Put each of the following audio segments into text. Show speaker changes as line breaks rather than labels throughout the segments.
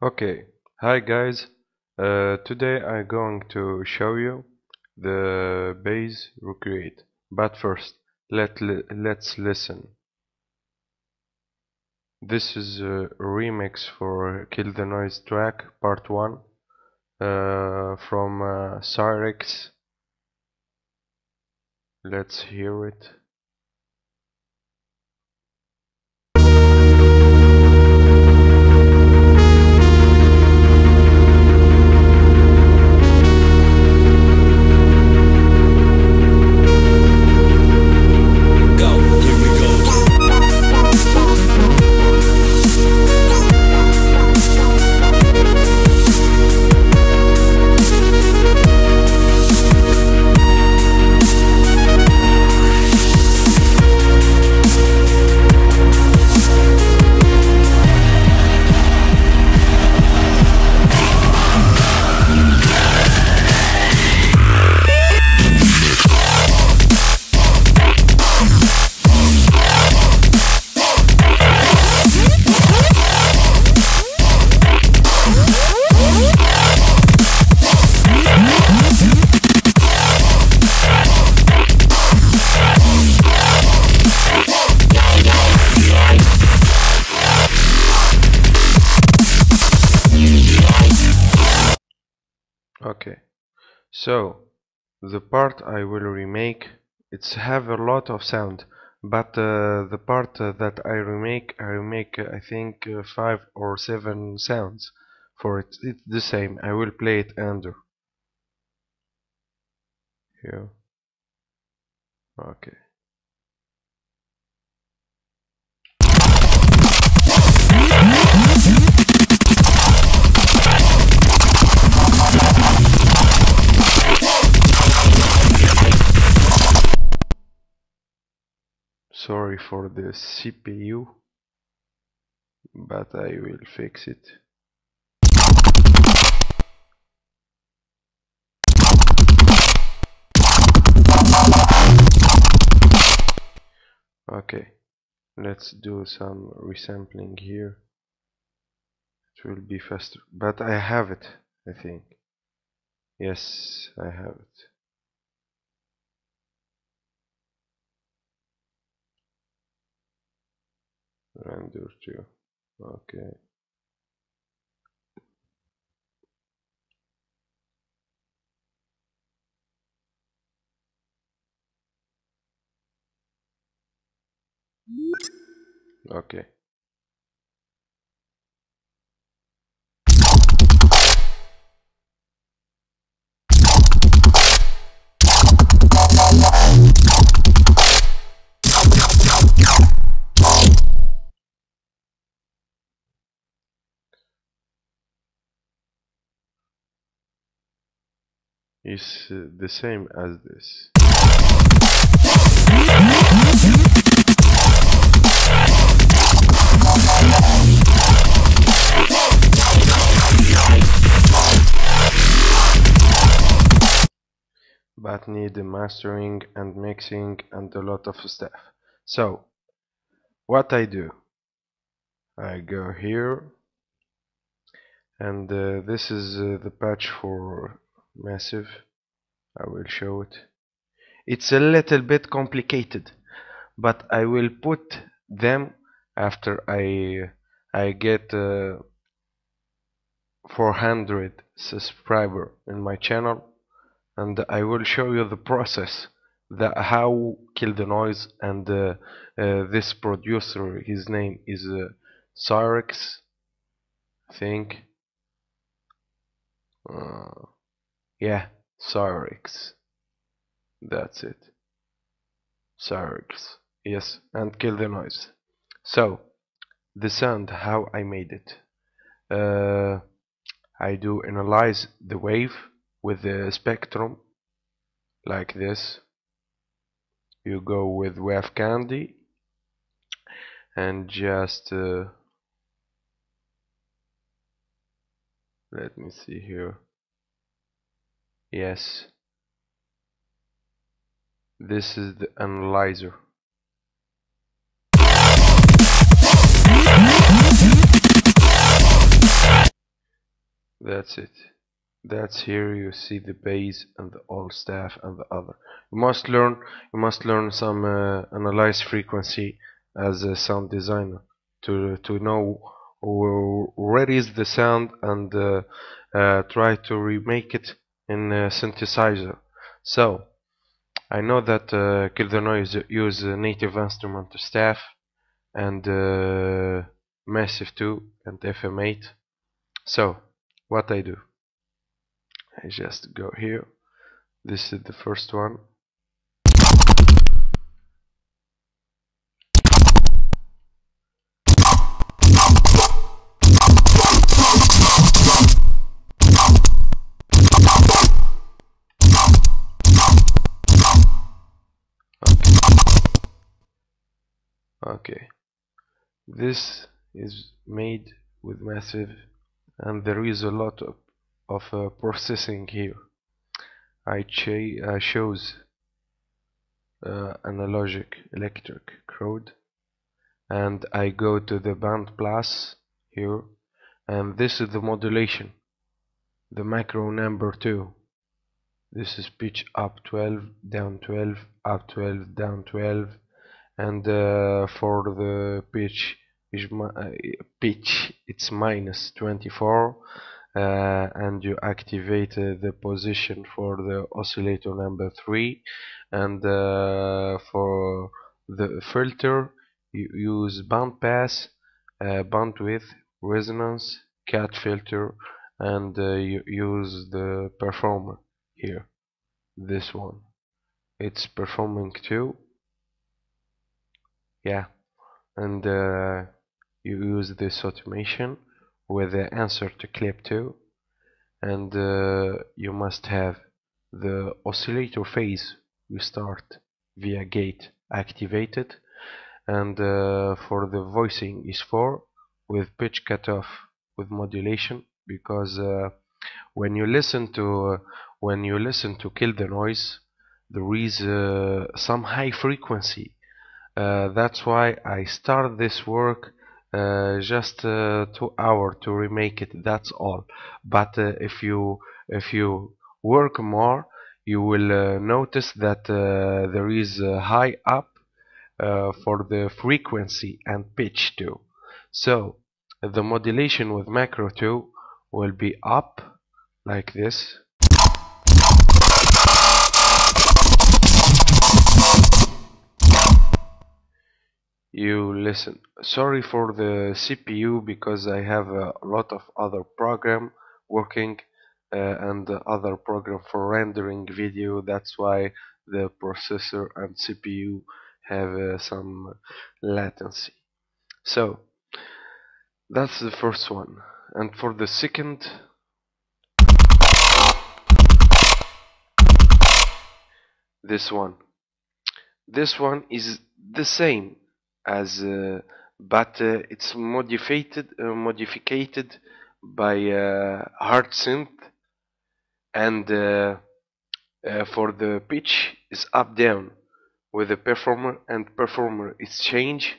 Okay, hi guys. Today I'm going to show you the bass recreate. But first, let's listen. This is a remix for Kill the Noise track part 1 from Cyrix. Let's hear it. Okay, so the part I will remake, it's have a lot of sound, but the part that I remake I think 5 or 7 sounds for it. It's the same. I will play it under here. Okay. Sorry for the CPU, but I will fix it. Okay, let's do some resampling here. It will be faster, but I have it, I think. Yes, I have it. Render to, okay. Okay. Is the same as this. But need the mastering and mixing and a lot of stuff. So what I do, I go here, and this is the patch for massive. I will show it. It's a little bit complicated, but I will put them after I get 400 subscribers in my channel, and I will show you the process, how Kill the Noise, and this producer, his name is Cyrix, I think. Yeah, Cyrix. That's it. Cyrix. Yes, and Kill the Noise. So the sound, how I made it. I do analyze the wave with the spectrum like this. You go with wave candy and just let me see here. Yes, this is the analyzer. That's it. That's here you see the bass and the all staff and the other. You must learn some analyze frequency as a sound designer to know where is the sound and try to remake it in a synthesizer. So I know that Kill the Noise use native instrument staff and Massive 2 and FM8. So what I do, I just go here. This is the first one. Okay, this is made with Massive, and there is a lot of processing here. I chose analogic electric crowd, and I go to the band plus here, and this is the modulation, the macro number 2. This is pitch up 12, down 12, up 12, down 12, and for the pitch it's minus 24, and you activate the position for the oscillator number 3, and for the filter you use band pass, bandwidth, resonance, cat filter, and you use the performer here. This one, it's performing too, yeah, and you use this automation with the answer to clip too, and you must have the oscillator phase restart via gate activated, and for the voicing is 4 with pitch cutoff with modulation, because when you listen to Kill the Noise, there is some high frequency. That's why I start this work just 2 hours to remake it. That's all. But if you work more, you will notice that there is a high up for the frequency and pitch too. So the modulation with macro 2 will be up like this. You listen. Sorry for the CPU, because I have a lot of other program working and other program for rendering video. That's why the processor and CPU have some latency. So that's the first one, and for the second, this one. This one is the same as, but it's modified by hard synth, and for the pitch is up down with the performer, and performer is change,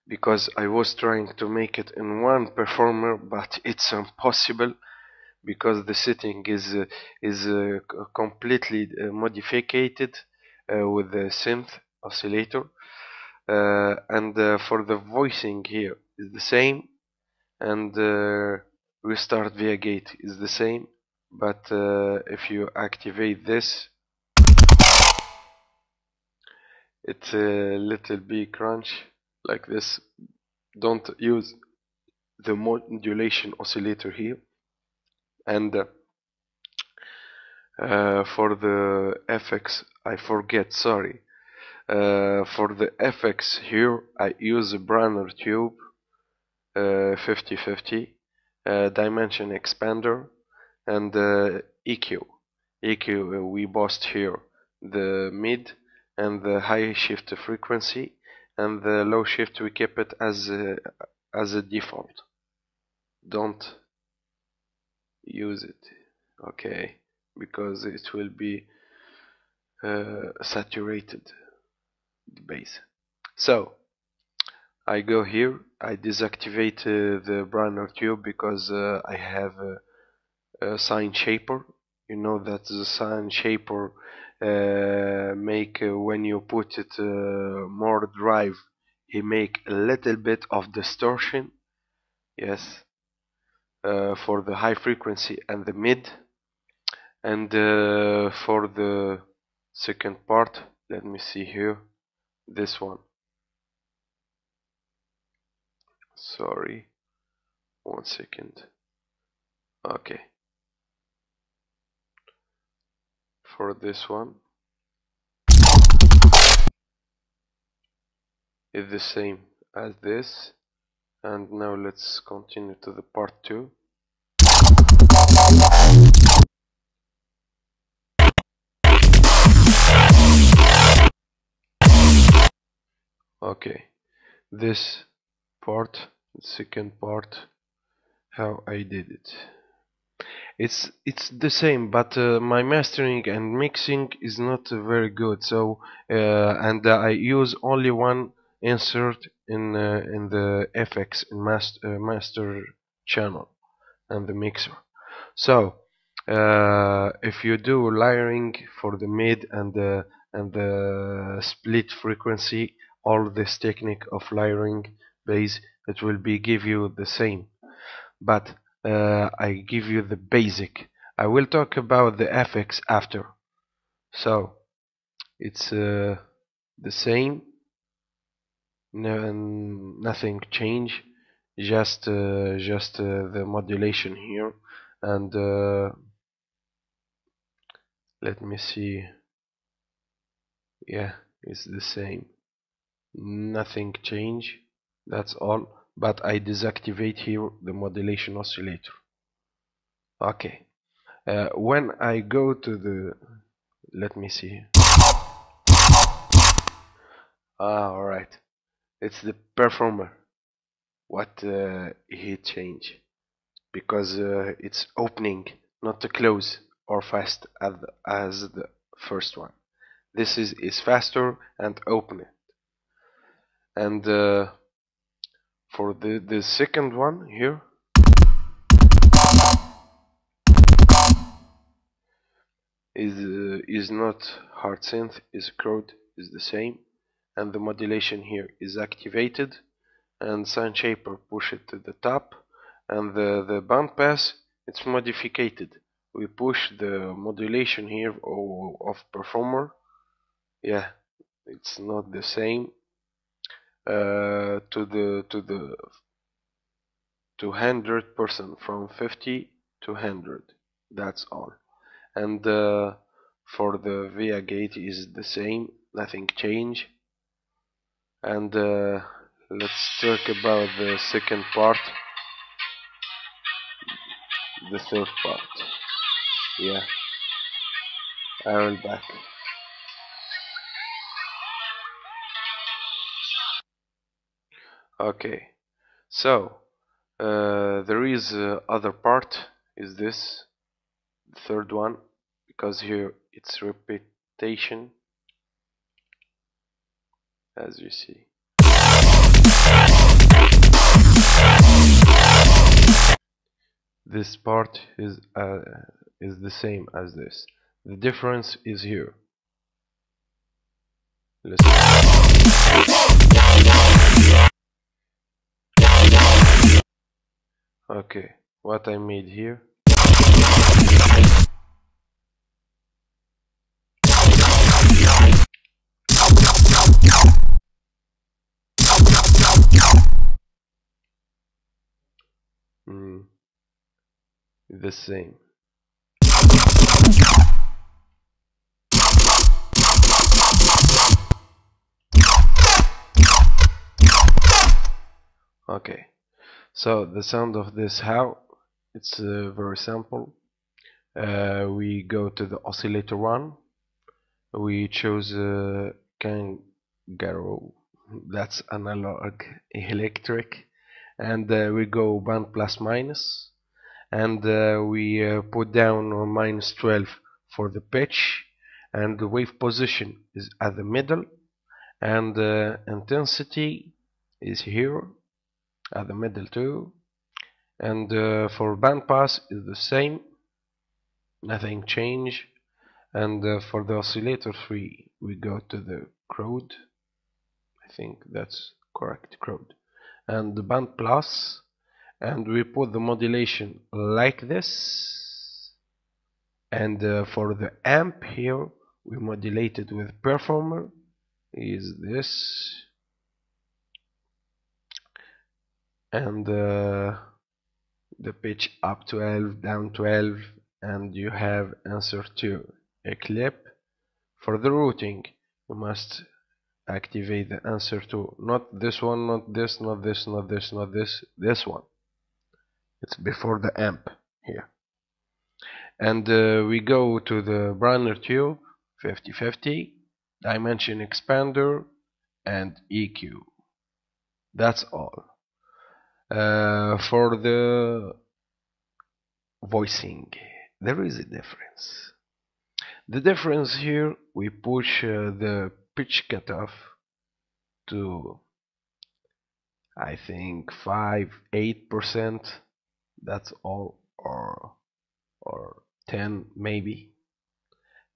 because I was trying to make it in one performer, but it's impossible because the setting is completely modified with the synth oscillator, and for the voicing here is the same, and restart via gate is the same, but if you activate this, it's a little bit crunch like this. Don't use the modulation oscillator here, and for the FX I forget, sorry. For the FX here I use a Branner tube 50/50 dimension expander, and EQ. We bossed here the mid and the high shift frequency, and the low shift we keep it as a default. Don't use it, okay, because it will be saturated the bass. So I go here, I deactivate the Browner tube because I have a sign shaper. You know that the sign shaper make when you put it more drive, he make a little bit of distortion. Yes, for the high frequency and the mid, and for the second part, let me see here, this one. Sorry, 1 second. Okay, for this one is the same as this. And now let's continue to the part 2. Okay, this part, the second part, how I did it. It's the same, but my mastering and mixing is not very good. So and I use only one insert in the FX in master channel and the mixer. So if you do layering for the mid and the split frequency, all this technique of layering base, it will be give you the same. But I give you the basic. I will talk about the FX after. So it's the same, nothing change, just the modulation here, and let me see. Yeah, it's the same, nothing change, that's all. But I deactivate here the modulation oscillator. Okay, when I go to the, let me see. Alright, it's the performer. What he change, because it's opening, not to close or fast as the first one. This is faster and open it. And for the second one here, is not hard synth, is crowd, is the same, and the modulation here is activated, and sign shaper push it to the top, and the bandpass, it's modified. We push the modulation here of performer. Yeah, it's not the same, to the 200%, from 50 to 100. That's all. And for the via gate is the same, nothing change. And let's talk about the second part, the third part. Yeah, I will back. Okay, so there is other part, is this the third one, because here it's repetition, as you see. This part is the same as this. The difference is here. Listen. Okay, what I made here. The same. Okay, so the sound of this, how it's very simple. We go to the oscillator 1, we choose kangaroo, that's analog electric, and we go band plus minus, and we put down -12 for the pitch, and the wave position is at the middle, and intensity is here at the middle too, and for bandpass is the same, nothing change. And for the oscillator 3 we go to the crowd, I think that's correct, crowd, and the band plus, and we put the modulation like this. And for the amp here we modulate it with performer, is this, and the pitch up 12, down 12, and you have answer to a clip. For the routing you must activate the answer to, not this one, not this, not this, not this, not this one, it's before the amp here. And we go to the Brunner tube 50/50, dimension expander, and EQ. That's all. For the voicing there is a difference. The difference here, we push the pitch cutoff to, I think, 5-8%, that's all, or 10 maybe.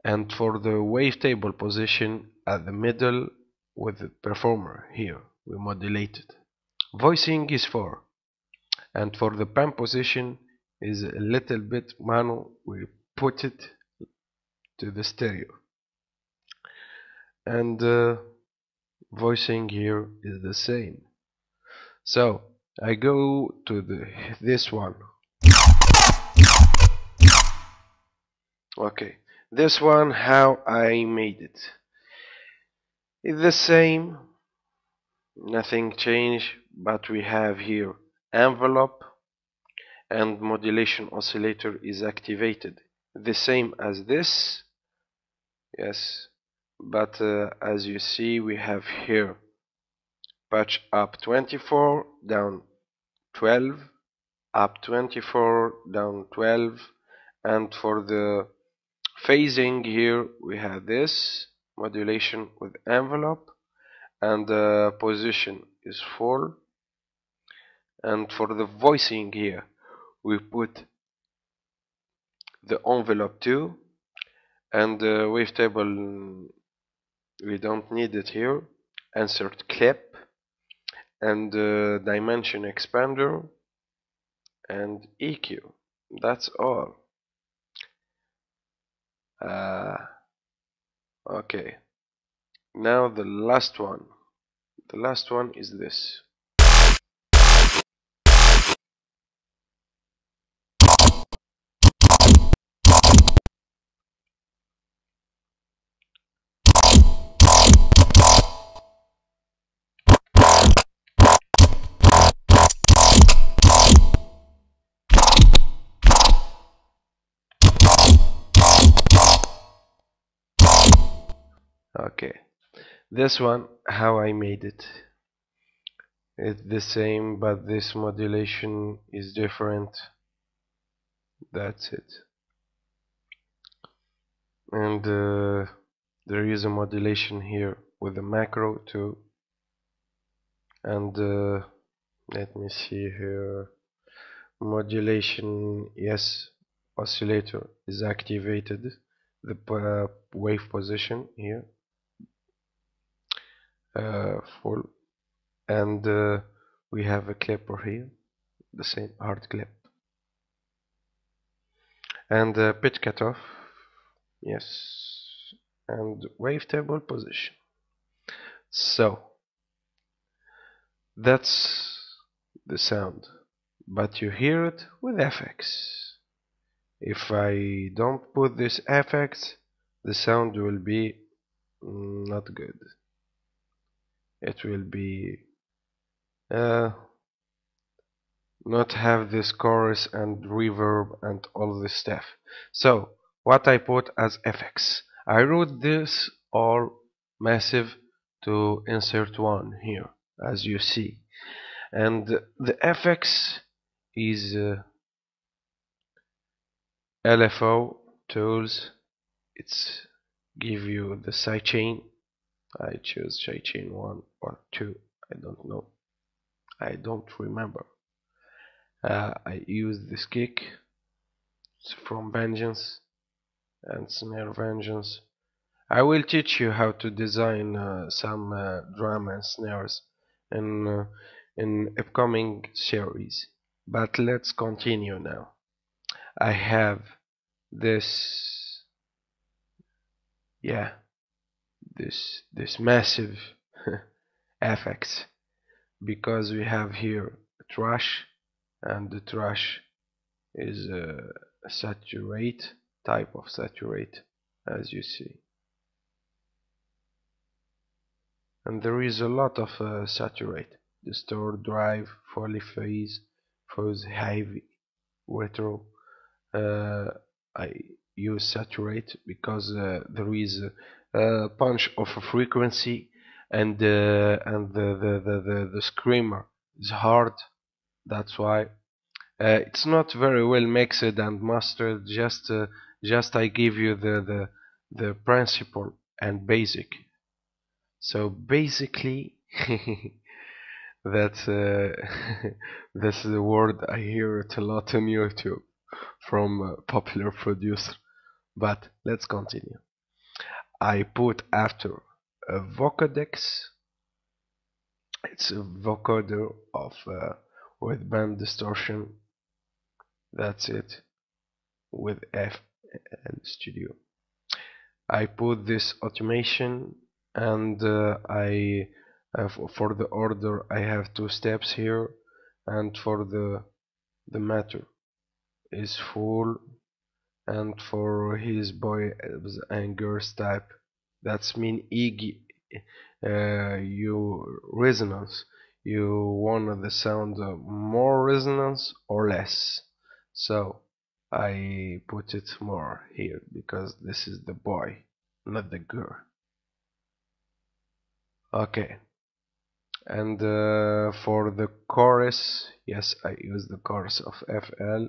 And for the wavetable position at the middle with the performer here we modulate it. Voicing is 4, and for the pan position is a little bit manual, we put it to the stereo. And voicing here is the same. So I go to this one. Okay, this one, how I made it. It's the same, nothing changed, but we have here envelope, and modulation oscillator is activated the same as this, yes, but as you see we have here patch up 24, down 12, up 24, down 12, and for the phasing here we have this modulation with envelope, and the position is 4, and for the voicing here we put the envelope too, and the wavetable we don't need it here, insert clip, and dimension expander, and EQ. That's all. Okay, now the last one. The last one is this. Okay, this one, how I made it. It's the same, but this modulation is different. That's it. And there is a modulation here with a macro too. And let me see here. Modulation, yes, oscillator is activated. The wave position here, full, and we have a clipper here, the same hard clip, and pitch cutoff, yes, and wavetable position. So that's the sound, but you hear it with FX. If I don't put this FX, the sound will be not good. It will be not have this chorus and reverb and all this stuff. So what I put as FX, I wrote this all massive to insert one here, as you see, and the FX is LFO tools. It's give you the sidechain. I choose sidechain 1 or 2, I don't know. I don't remember. I use this kick from Vengeance and snare Vengeance. I will teach you how to design some drum and snares in upcoming series. But let's continue now. I have this, yeah, this massive effects, because we have here a trash, and the trash is a saturate type of saturate, as you see. And there is a lot of saturate: distort, drive, polyphase, fuzz, heavy, retro. I use saturate because there is a punch of a frequency, and the screamer is hard. That's why it's not very well mixed and mastered. Just I give you the principle and basic. So basically, that's that's the word I hear it a lot on YouTube from popular producer. But let's continue. I put after a vocodex. It's a vocoder of with band distortion. That's it, with FL Studio. I put this automation, and I for the order I have 2 steps here, and for the matter is full, and for his boy angers type, that's mean you resonance, you want the sound more resonance or less. So I put it more here because this is the boy, not the girl. Okay. And for the chorus, yes, I use the chorus of FL.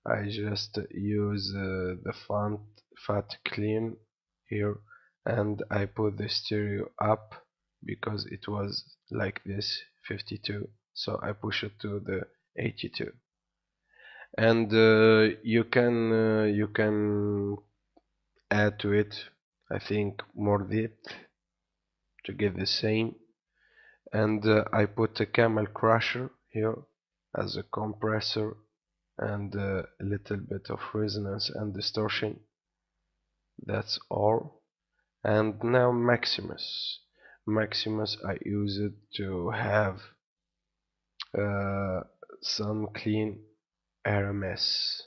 I just use the fat clean here, and I put the stereo up because it was like this 52, so I push it to the 82. And you can add to it, I think, more depth to get the same. And I put a camel crusher here as a compressor, and a little bit of resonance and distortion. That's all. And now Maximus. Maximus, I use it to have some clean RMS.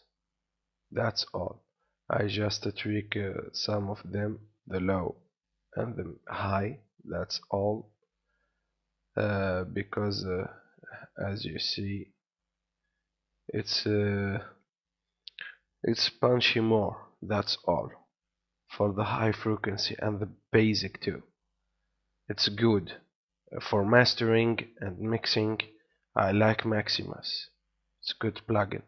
That's all. I just tweak some of them, the low and the high. That's all. Because as you see, it's punchy more. That's all. For the high frequency and the basic too, it's good. For mastering and mixing, I like Maximus. It's a good plugin.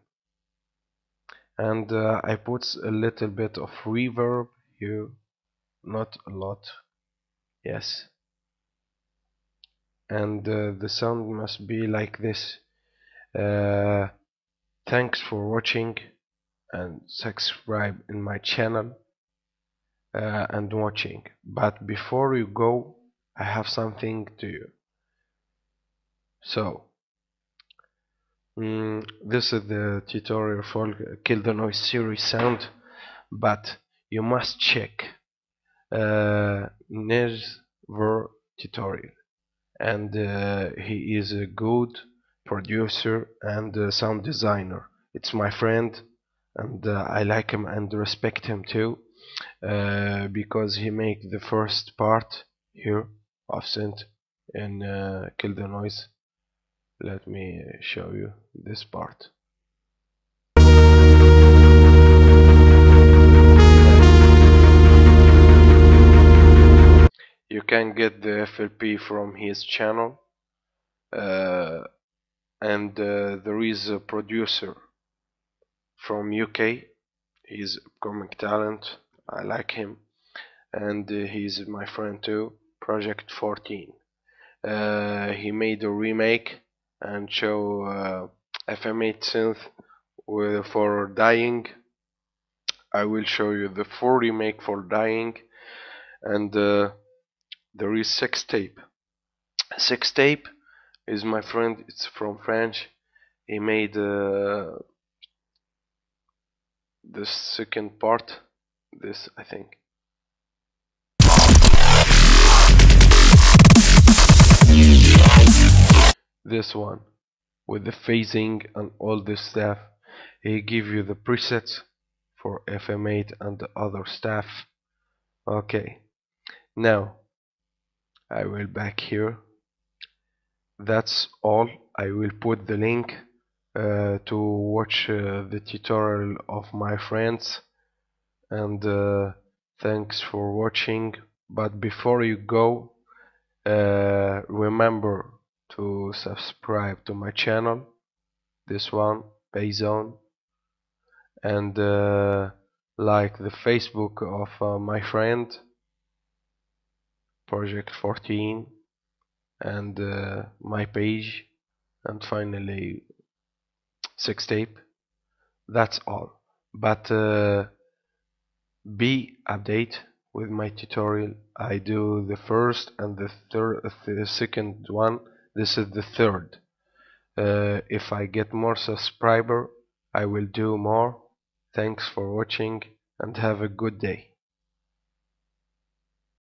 And I put a little bit of reverb here, not a lot, yes. And the sound must be like this. Thanks for watching, and subscribe in my channel and watching. But before you go, I have something to you. So this is the tutorial for Kill the Noise series sound, but you must check NeZversTutorials, and he is a good producer and sound designer. It's my friend, and I like him and respect him too, because he made the first part here of synth in Kill the Noise. Let me show you this part. You can get the FLP from his channel, and there is a producer from UK. He's upcoming talent. I like him, and he's my friend too. Project 14. He made a remake, and show FM8 synth for dying. I will show you the full remake for dying, and there is sexxtape. Sexxtape is my friend, it's from French. He made the second part, this I think. This one, with the phasing and all this stuff. He give you the presets for FM8 and the other stuff. Okay, now I will back here. That's all. I will put the link to watch the tutorial of my friends, and thanks for watching. But before you go, remember to subscribe to my channel, this one, Payzone, and like the Facebook of my friend Project 14, and my page, and finally sexxtape. That's all. But be update with my tutorial. I do the first and the second one. This is the third. If I get more subscriber, I will do more. Thanks for watching and have a good day.